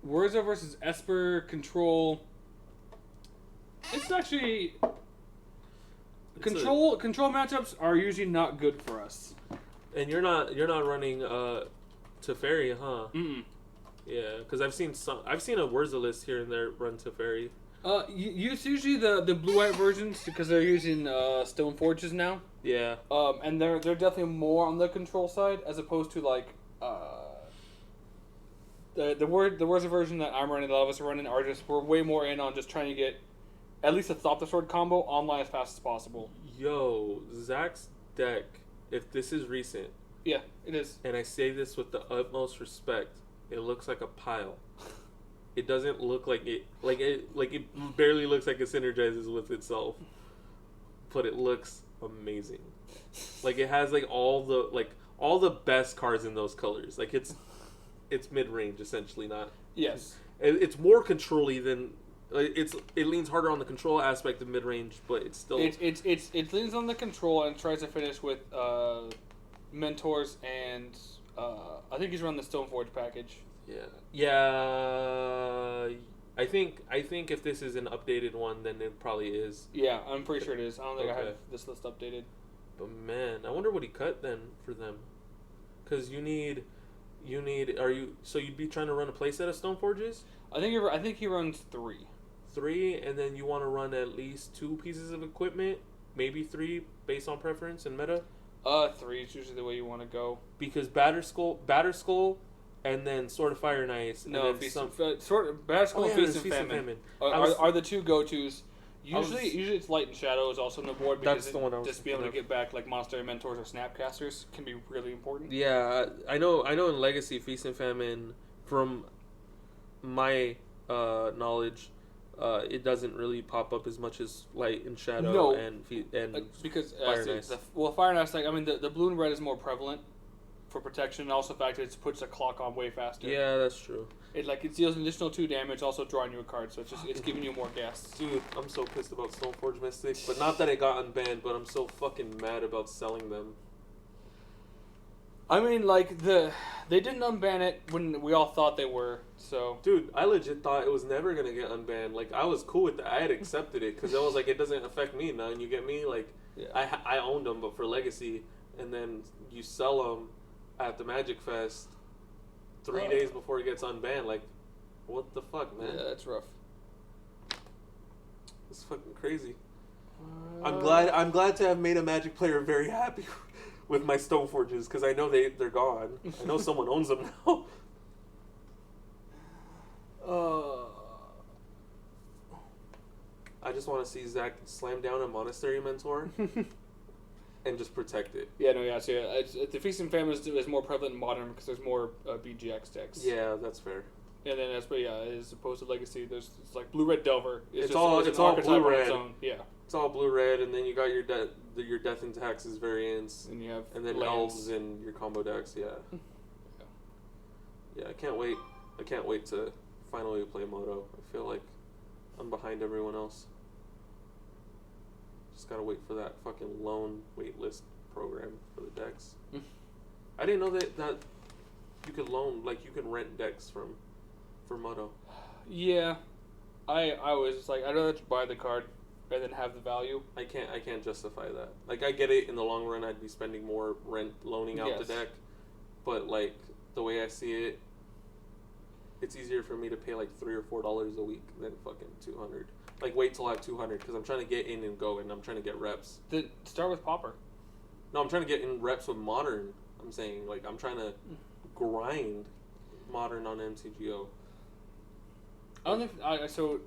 Whirza versus Esper control. It's actually control matchups are usually not good for us. And you're not running Teferi, huh? Mm. Yeah, because I've seen a Whirza list here and there run Teferi. Use usually the blue-white versions because they're using stone forges now. Yeah. And they're definitely more on the control side as opposed to like the Whirza version that I'm running, a lot of us are running, are just we're way more in on just trying to get at least a Stop the Sword combo online as fast as possible. Yo, Zach's deck, if this is recent. Yeah, it is. And I say this with the utmost respect, it looks like a pile. It doesn't look like it barely looks like it synergizes with itself. But it looks amazing. Like it has like all the best cards in those colors. Like it's mid-range essentially, not. Yes. It's more control-y than it leans harder on the control aspect of mid-range, but it's still it leans on the control and tries to finish with mentors and I think he's running the Stoneforge package. Yeah. I think if this is an updated one, then it probably is. Yeah, I'm pretty sure it is. I don't think I have this list updated. But man, I wonder what he cut then for them, because you'd be trying to run a playset of Stoneforges? I think he runs 3. 3, and then you want to run at least 2 pieces of equipment, maybe 3 based on preference and meta. 3 is usually the way you want to go. Because Batter Skull, and then Sword of Fire and Ice. No, Batter Skull and Feast and Famine are the 2 go-tos. Usually it's Light and Shadow is also on the board because that's the one I was just being able to get back like Monster Mentors or Snapcasters can be really important. Yeah, I know in Legacy, Feast and Famine, from my knowledge, it doesn't really pop up as much as Light and Shadow and because Fire and Ice. Fire and Ice, like I mean, the blue and red is more prevalent for protection, and also the fact that it puts the clock on way faster. Yeah, that's true. It deals an additional 2 damage, also drawing you a card, so it's giving you more gas. Dude, I'm so pissed about Stoneforge Mystics, but not that it got unbanned, but I'm so fucking mad about selling them. I mean, like they didn't unban it when we all thought they were. So, dude, I legit thought it was never gonna get unbanned. Like I was cool with that. I had accepted it because I was like, it doesn't affect me now. And you get me? Like, yeah. I owned them, but for Legacy, and then you sell them at the Magic Fest 3 days before it gets unbanned. Like, what the fuck, man? Yeah, that's rough. It's fucking crazy. I'm glad to have made a Magic player very happy with my Stoneforges because I know they're gone. I know someone owns them now. I just want to see Zach slam down a Monastery Mentor and just protect it. Yeah, no, yeah. So the Feast and Famine is more prevalent in Modern because there's more BGX decks. Yeah, that's fair. And then as opposed to Legacy, it's like Blue-Red Delver. It's all blue-red. Yeah. It's all blue-red, and then you got your Death and Taxes variants, and you have then Elves and your combo decks. Yeah. Yeah, I can't wait. I can't wait to finally play Moto. I feel like I'm behind everyone else. Just gotta wait for that fucking loan waitlist program for the decks. I didn't know that you could loan, like you can rent decks for Moto. Yeah, I was just like, I'd rather buy the card and then have the value. I can't justify that. Like I get it in the long run, I'd be spending more rent loaning out the deck, but like the way I see it, it's easier for me to pay like $3 or $4 a week than fucking $200. Like wait till I have 200 because I'm trying to get in and go, and I'm trying to get reps. Then start with Pauper. No, I'm trying to get in reps with Modern. I'm saying like I'm trying to grind Modern on MCGO. I don't think so.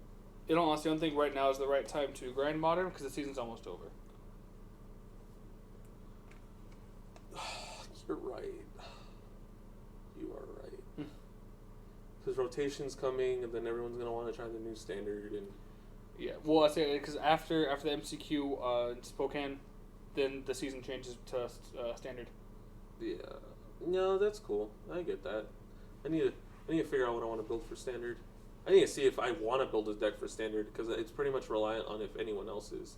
In all honesty, I don't think right now is the right time to grind Modern because the season's almost over. You're right. You are right. Because rotation's coming, and then everyone's gonna want to try the new standard and. Yeah, well, I say because after the MCQ in Spokane, then the season changes to standard. Yeah, no, that's cool. I get that. I need to figure out what I want to build for standard. I need to see if I want to build a deck for standard because it's pretty much reliant on if anyone else is.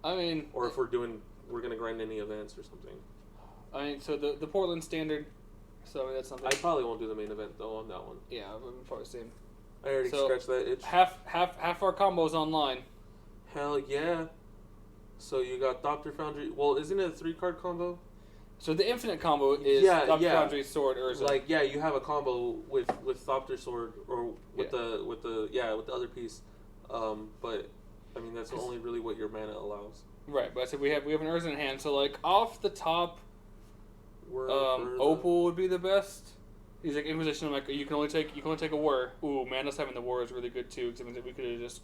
I mean, or if we're gonna grind any events or something. I mean, so the Portland standard. So I mean, that's something. I probably won't do the main event though on that one. Yeah, I'm probably the same. I already scratched that itch. Half our combos online. Hell yeah. So you got Thopter Foundry. Well, isn't it a 3-card combo? So the infinite combo is Thopter Foundry, Sword, Urza. Like you have a combo with Thopter Sword or with the other piece. But I mean that's only really what your mana allows. Right, but I said we have an Urza in hand. So like off the top, Opal would be the best. He's like Inquisition. I'm like you can only take a Whir. Ooh, Manus having the Whir is really good too. Because we could have just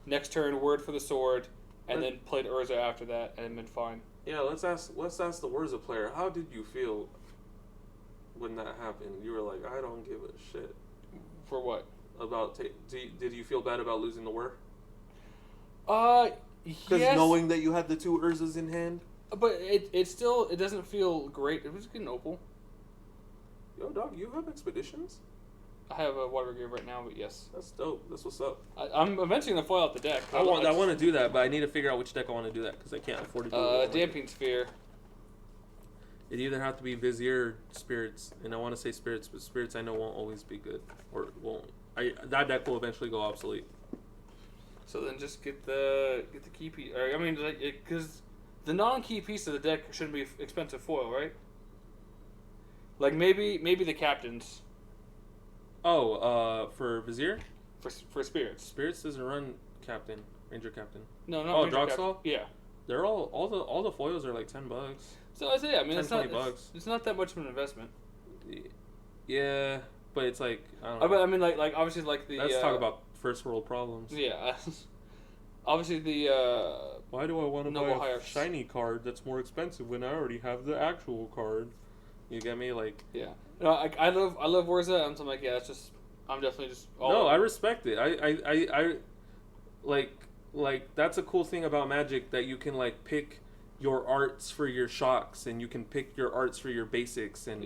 next turn Word for the Sword, and then played Urza after that, and been fine. Yeah, let's ask the Whirza player. How did you feel when that happened? You were like, I don't give a shit. For what? About did you feel bad about losing the Whir? Because knowing that you had the 2 Urzas in hand. But it still doesn't feel great. It was getting Opal. Yo, dog, you have expeditions? I have a Water Grave right now, but yes. That's dope. That's what's up. I'm eventually going to foil out the deck. I want to do that, but I need to figure out which deck I want to do that, because I can't afford to do it. Damping Sphere. It either have to be Vizier or Spirits, and I want to say Spirits, but Spirits I know won't always be good. Or won't. That deck will eventually go obsolete. So then just get the key piece. I mean, because the non-key piece of the deck shouldn't be expensive foil, right? Like maybe the captains. Oh, for Vizier? For Spirits. Spirits doesn't run Captain, Ranger Captain. No, Ranger Droxel? Yeah. They're all the foils are like $10. So I say, I mean, $20. It's not that much of an investment. Yeah, but it's like I don't know. I mean, like obviously, like the. Let's talk about first world problems. Yeah. Obviously, the. Why do I want to buy a Hierarchs. shiny card that's more expensive when I already have the actual card? You get me? Like. Yeah. No, I love Whirza, and so I'm like, yeah, it's just I'm definitely just. No, I respect it. I like that's a cool thing about Magic, that you can like pick your arts for your shocks, and you can pick your arts for your basics, and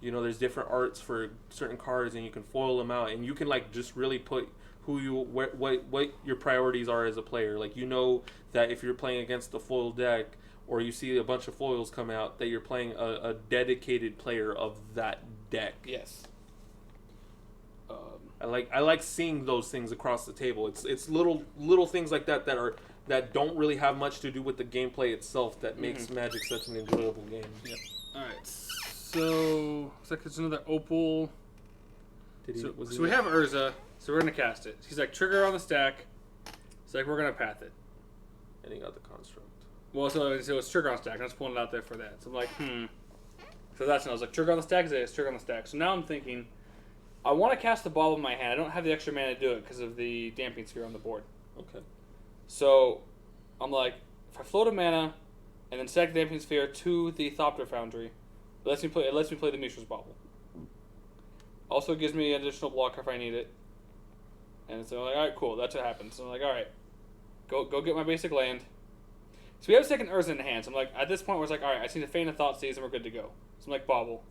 you know there's different arts for certain cards, and you can foil them out, and you can like just really put what your priorities are as a player. Like you know that if you're playing against the foil deck, or you see a bunch of foils come out, that you're playing a dedicated player of that deck. Yes. I like seeing those things across the table. It's little things like that don't really have much to do with the gameplay itself that makes Magic such an enjoyable game. Yep. All right. So looks like it's another Opal. So we have Urza. So we're gonna cast it. He's like trigger on the stack. It's like we're gonna path it. And he got the construct. Well, so it's trigger on stack. I was pulling it out there for that. So I'm like, So that's when I was like, trigger on the stack. It's trigger on the stack. So now I'm thinking, I want to cast the ball in my hand. I don't have the extra mana to do it because of the Damping Sphere on the board. Okay. So I'm like, if I float a mana and then stack the Damping Sphere to the Thopter Foundry, it lets me play the Mishra's Bauble. Also gives me an additional blocker if I need it. And so I'm like, all right, cool. That's what happens. So I'm like, all right, go get my basic land. So we have a second Urza in the hand. So I'm like, at this point, we're like, all right, I see the Feign of Thoughtseize and we're good to go. So I'm like, Bauble.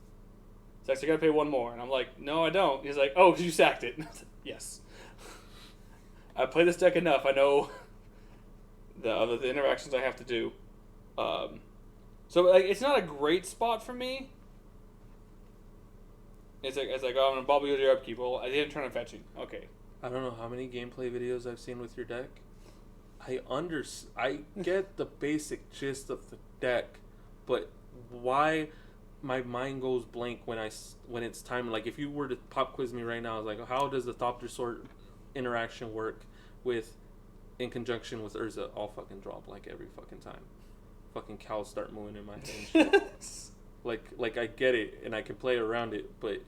So I gotta pay one more. And I'm like, no, I don't. He's like, oh, because you sacked it. And I was like, yes. I play this deck enough. I know the interactions I have to do. So like, it's not a great spot for me. It's like, oh, I'm gonna Bauble your upkeep. Well, I didn't turn on fetching. Okay. I don't know how many gameplay videos I've seen with your deck. I get the basic gist of the deck, but why my mind goes blank when it's time. Like if you were to pop quiz me right now, I was like, how does the Thopter Sword interaction work in conjunction with Urza? I'll fucking drop like every fucking time. Fucking cows start mooing in my head. like I get it and I can play around it, but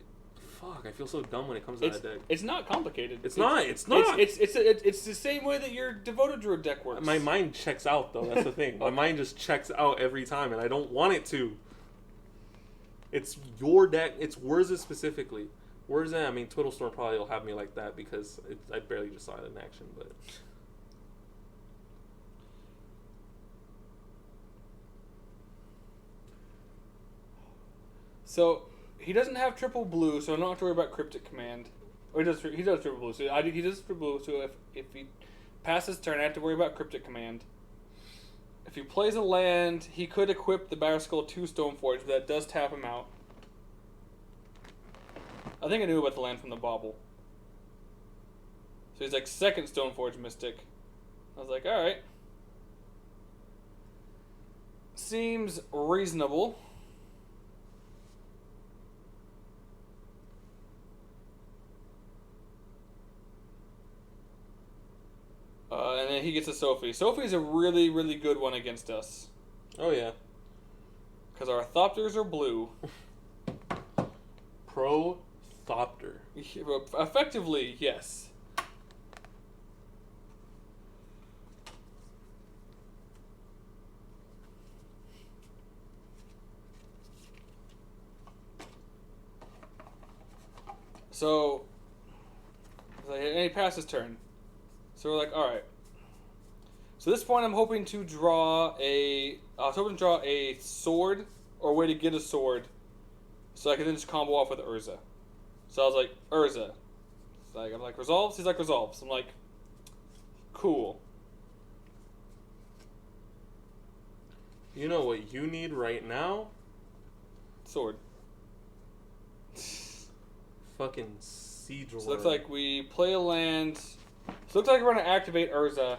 fuck, I feel so dumb when it comes to that deck. It's not complicated. It's not. It's the same way that your Devoted Druid deck works. My mind checks out though. That's the thing. My mind just checks out every time, and I don't want it to. It's your deck. It's Whirza specifically. Whirza, I mean, Twiddlestorm probably will have me like that because I barely just saw it in action, but. So he doesn't have triple blue, so I don't have to worry about Cryptic Command. Or he does triple blue, so he does triple blue. So if he passes turn, I have to worry about Cryptic Command. If he plays a land, he could equip the Batterskull 2 Stoneforge, but that does tap him out. I think I knew about the land from the Bauble. So he's like second Stoneforge Mystic. I was like, alright. Seems reasonable. And then he gets a Sophie. Sophie's a really, really good one against us. Oh, yeah. Because our Thopters are blue. Pro Thopter. Effectively, yes. So, and he passed his turn. So we're like, all right. So at this point, I'm hoping to draw a. I was hoping to draw a sword or a way to get a sword, so I can then just combo off with Whirza. So I was like, Whirza. I'm like, resolves. He's like, resolves. I'm like, cool. You know what you need right now? Sword. Fucking Siege Worm. So it looks like we play a land. So it looks like we're gonna activate Whirza.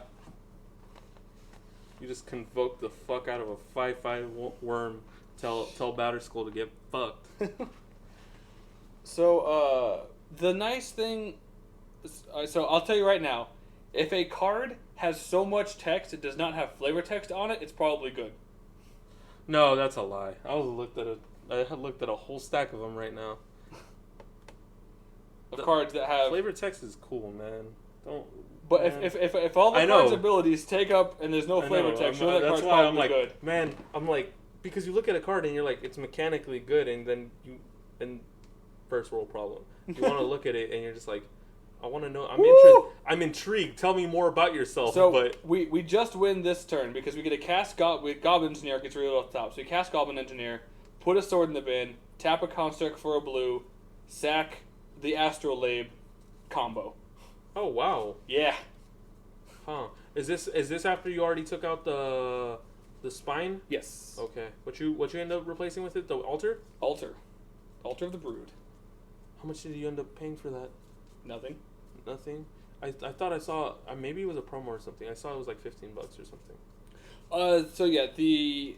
You just convoke the fuck out of a 5/5 worm. Tell Batterskull to get fucked. So the nice thing. So I'll tell you right now, if a card has so much text it does not have flavor text on it, it's probably good. No, that's a lie. I had looked at a whole stack of them right now. Of cards that have flavor text is cool, man. Don't. But man. if all the cards' abilities take up and there's no flavor text, sure that that's card's why I'm probably like, good. man, I'm like, because you look at a card and you're like, it's mechanically good, and then first world problem. You want to look at it and you're just like, I want to know. I'm intrigued. Tell me more about yourself. So but we just win this turn because we get a cast Goblin Engineer gets revealed off the top. So we cast Goblin Engineer, put a sword in the bin, tap a construct for a blue, sack the Astrolabe, combo. Oh wow. Yeah. Huh. Is this after you already took out the spine? Yes. Okay. What you end up replacing with it? The altar? Altar of the Brood. How much did you end up paying for that? Nothing. Nothing. I thought I saw maybe it was a promo or something. I saw it was like $15 or something. So yeah, the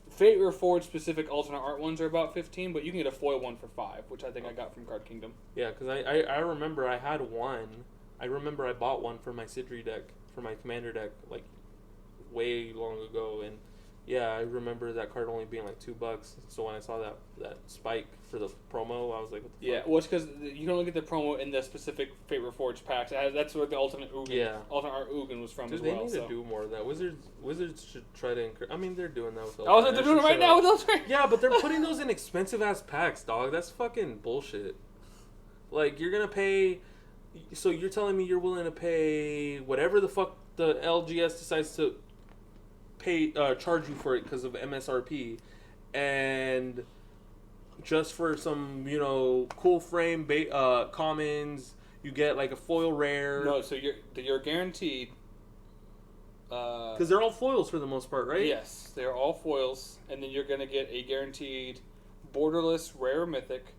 Fate Reforged specific alternate art ones are about 15, but you can get a foil one for 5, which I think I got from Card Kingdom. Yeah, because I remember I had one. I remember I bought one for my Sidri deck, for my commander deck, like way long ago, and yeah, I remember that card only being like $2. So when I saw that spike for the promo, I was like, what the fuck? Well, it's because you can only get the promo in the specific Fate Reforged packs. That's where the alternate Ugin, alternate art Ugin was from. Dude, as well. They need to do more of that. Wizards should try to encourage. I mean, they're doing that with. They're doing it right now with Ultra. Yeah, but they're putting those in expensive ass packs, dog. That's fucking bullshit. Like you're gonna pay. So you're telling me you're willing to pay whatever the fuck the LGS decides to pay charge you for it because of MSRP, and just for some cool frame commons you get like a foil rare. No, so you're guaranteed. Because they're all foils for the most part, right? Yes, they're all foils, and then you're gonna get a guaranteed borderless rare mythic,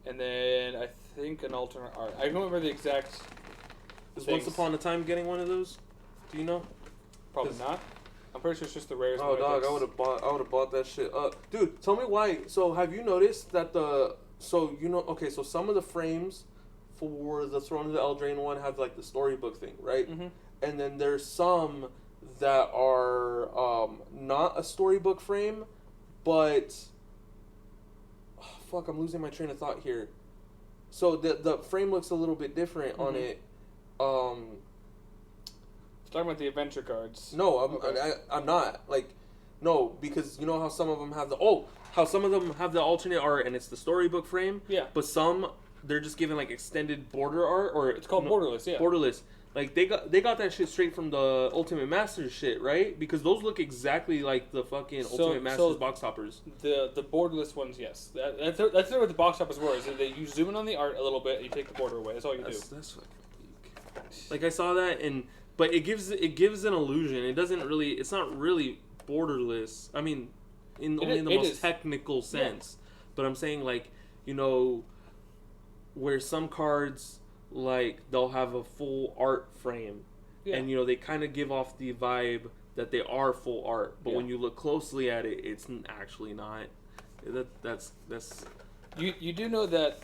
and then I think an alternate art. I don't remember the exact. Is Once Upon a Time getting one of those? Do you know? Probably not. I'm pretty sure it's just the rares. Oh, dog! I would have bought that shit up, dude. Tell me why. So, have you noticed that so some of the frames for the Throne of the Eldraine one have like the storybook thing, right? Mm-hmm. And then there's some that are not a storybook frame, but fuck, I'm losing my train of thought here. So the frame looks a little bit different on it. Talking about the adventure cards. No, I'm not. Like, no, because you know how some of them have the alternate art and it's the storybook frame. Yeah. But some they're just giving like extended border art, or it's called borderless. Yeah. Borderless. Like they got that shit straight from the Ultimate Masters shit, right? Because those look exactly like the fucking Ultimate Masters box toppers. The borderless ones, yes. That's what the box toppers were. Is that you zoom in on the art a little bit, and you take the border away. That's all you do. That's fucking weak. Like I saw that but it gives an illusion. It's not really borderless. I mean, only in the most technical sense. Yeah. But I'm saying where some cards like they'll have a full art frame, Yeah. and they kind of give off the vibe that they are full art, but when you look closely at it, it's actually not. That's You do know that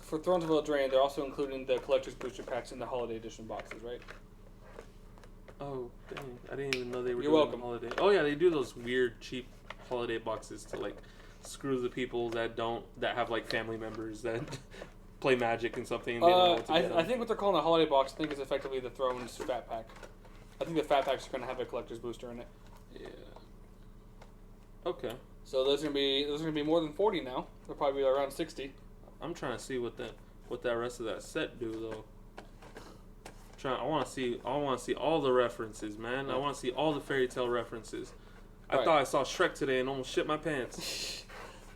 for Thrones of Eldraine, they're also including the collector's booster packs in the holiday edition boxes, right? Oh, dang. I didn't even know they were You're doing welcome. holiday. Oh, yeah, they do those weird, cheap holiday boxes to, like, screw the people that have, like, family members that play Magic and something. And they don't know what to get I think what they're calling a holiday box, I think, is effectively the Thrones Fat Pack. I think the Fat Packs are going to have a collector's booster in it. Yeah. Okay. So those are gonna be more than 40 now. They'll probably be around 60. I'm trying to see what that rest of that set do, though. I want to see all the references, man. I want to see all the fairy tale references. I thought I saw Shrek today and almost shit my pants.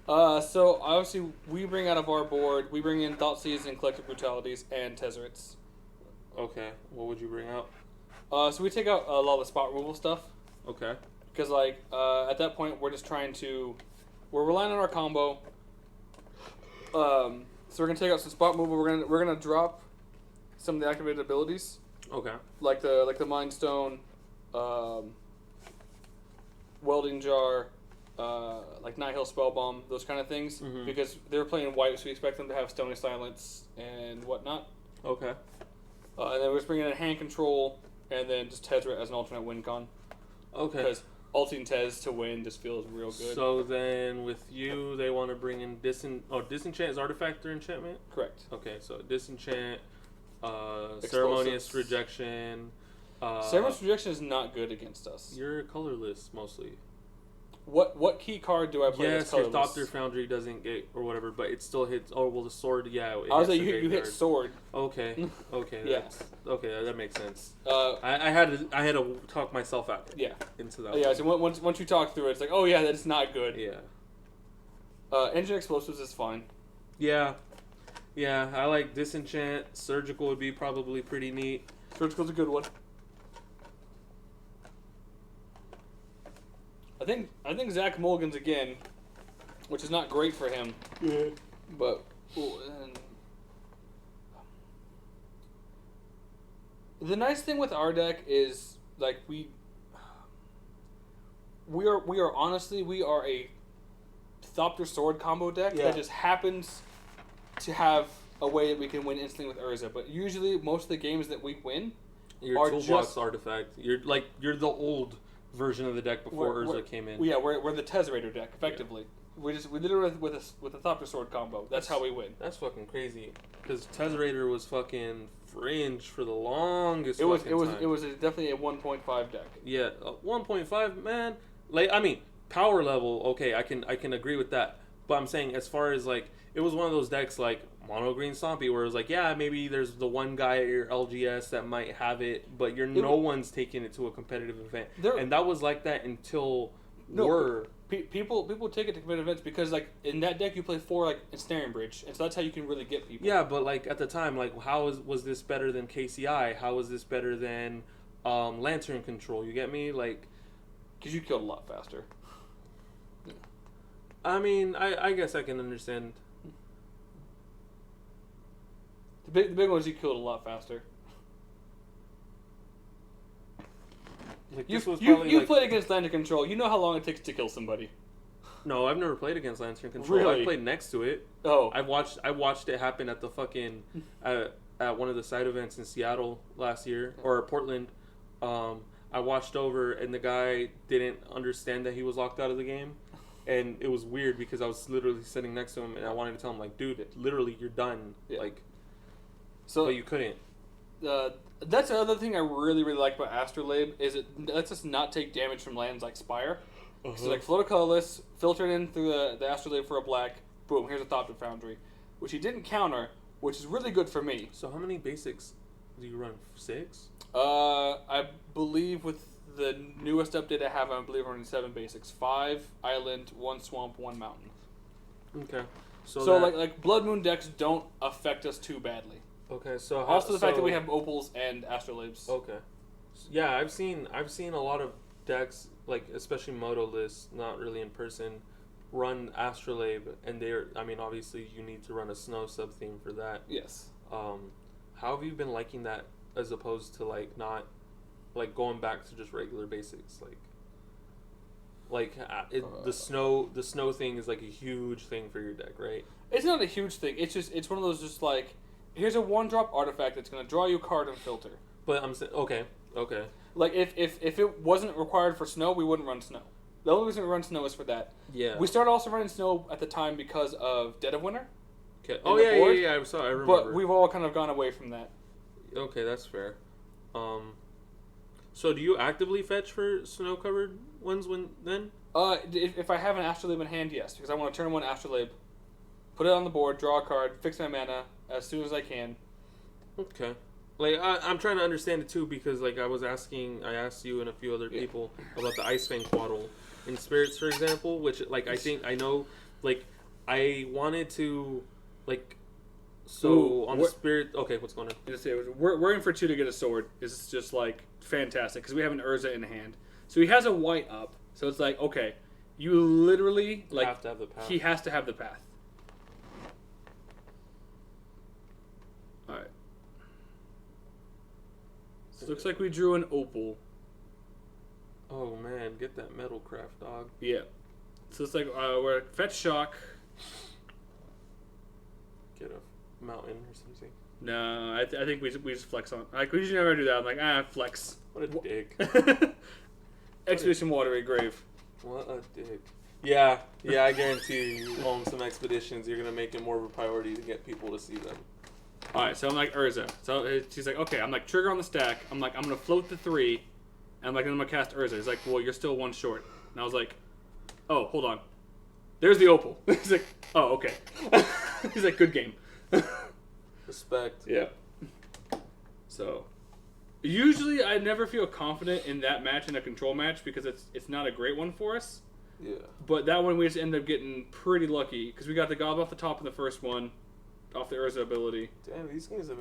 So obviously we bring out of our board, we bring in Thoughtseize and Collective Brutalities and Tezzerets. Okay, what would you bring out? So we take out a lot of the spot removal stuff. Okay. Because at that point we're just we're relying on our combo. So we're gonna take out some spot removal. We're gonna drop some of the activated abilities. Okay. Like the Mind Stone, Welding Jar, like Nighthill Spellbomb, those kind of things. Mm-hmm. Because they're playing white, so we expect them to have Stony Silence and whatnot. Okay. And then we're just bringing in Hand Control, and then just Tezzeret as an alternate win con. Okay. Because ulting Tez to win just feels real good. So then with you, they want to bring in Disenchant is artifact or enchantment? Correct. Okay, so Disenchant, Ceremonious Rejection. Ceremonious Rejection is not good against us. You're colorless mostly. What key card do I play that's Yes, your colorless? Thopter Foundry doesn't get or whatever, but it still hits. Oh well, the sword, yeah. I was like, you hit sword. Okay, okay, Yeah. Okay, that makes sense. I I had to talk myself out. Yeah. Into that. Yeah. So once you talk through it, it's like, oh yeah, that's not good. Yeah. Engine Explosives is fine. Yeah. Yeah, I like Disenchant. Surgical would be probably pretty neat. Surgical's a good one. I think Zach Mulligan's again, which is not great for him. Yeah. But the nice thing with our deck is like we are honestly a Thopter Sword combo deck that just happens to have a way that we can win instantly with Urza. But usually most of the games that we win your toolbox artifact. You're the old version of the deck before Urza came in. Yeah, we're the Tezzerator deck effectively. Yeah. We did it with a Thopter Sword combo. That's how we win. That's fucking crazy. Because Tezzerator was fucking fringe for the longest. It was time. definitely a 1.5 deck. Yeah, 1.5, man. Like I mean, power level. Okay, I can agree with that. But I'm saying as far as like, it was one of those decks like Mono Green Stompy where it was like, yeah, maybe there's the one guy at your LGS that might have it, but no one's taking it to a competitive event. And that was like that until people take it to competitive events because like in that deck you play 4 like Ensnaring Bridge, and so that's how you can really get people. Yeah, but like at the time, like was this better than KCI? How was this better than Lantern Control? You get me? Like, because you killed a lot faster. I mean, I guess I can understand. The big ones you killed a lot faster. Like, you played against Lantern Control. You know how long it takes to kill somebody. No, I've never played against Lantern Control. Really? I played next to it. Oh, I watched it happen at the fucking at one of the side events in Seattle last year or Portland. I watched over and the guy didn't understand that he was locked out of the game. And it was weird because I was literally sitting next to him and I wanted to tell him, like, dude, literally, you're done. Yeah. Like, but you couldn't. That's the other thing I really, really like about Astrolabe is it lets us not take damage from lands like Spire. So, like, float a colorless, filter it in through the Astrolabe for a black, boom, here's a Thopter Foundry. Which he didn't counter, which is really good for me. So how many basics do you run? 6? I believe with the newest update I have, I believe we're running 7 basics. 5 island, 1 swamp, 1 mountain. Okay. So like Blood Moon decks don't affect us too badly. Okay, so also the fact that we have Opals and Astrolabes. Okay. Yeah, I've seen a lot of decks, like especially Moto lists, not really in person, run Astrolabe, and obviously you need to run a snow sub theme for that. Yes. How have you been liking that as opposed to like not like going back to just regular basics the snow thing is like a huge thing for your deck, right? It's not a huge thing. It's one of those just like here's a 1-drop artifact that's gonna draw you a card and filter. But I'm saying okay. Like if it wasn't required for snow, we wouldn't run snow. The only reason we run snow is for that. Yeah. We started also running snow at the time because of Dead of Winter. Okay. Oh yeah. I remember. But we've all kind of gone away from that. Okay, that's fair. So do you actively fetch for snow covered ones then? If I have an Astrolabe in hand, yes, because I want to turn 1 Astrolabe, put it on the board, draw a card, fix my mana as soon as I can. Okay. Like I'm trying to understand it too because like I asked you and a few other people about the Ice Fang Quaddle in Spirits, for example, which like I know like I wanted to like on the Spirit. Okay, what's going on? We're in for 2 to get a sword. It's just like fantastic because we have an Urza in hand, so he has a white up. So it's like okay, you literally like have to have the path. He has to have the path. All right. So it looks like we drew an opal. Oh man, get that metal craft, dog. Yeah. So it's like we're fetch shock. Get a mountain or something. No, I think we just flex on. Like we usually never do that. I'm like flex. What a dick. Expedition Watery Grave. What a dick. Yeah, I guarantee you on some expeditions you're gonna make it more of a priority to get people to see them. Alright, so I'm like Urza. So she's like, okay, I'm like trigger on the stack. I'm like, I'm gonna float the 3. And I'm like, I'm gonna cast Urza. He's like, well, you're still 1 short. And I was like, oh, hold on. There's the opal. He's like, oh, okay. He's like, good game. Respect. Yeah. So, usually I never feel confident in that match, in a control match, because it's not a great one for us. Yeah. But that one we just ended up getting pretty lucky, because we got the gob off the top in the first one, off the Urza ability. Damn, these games have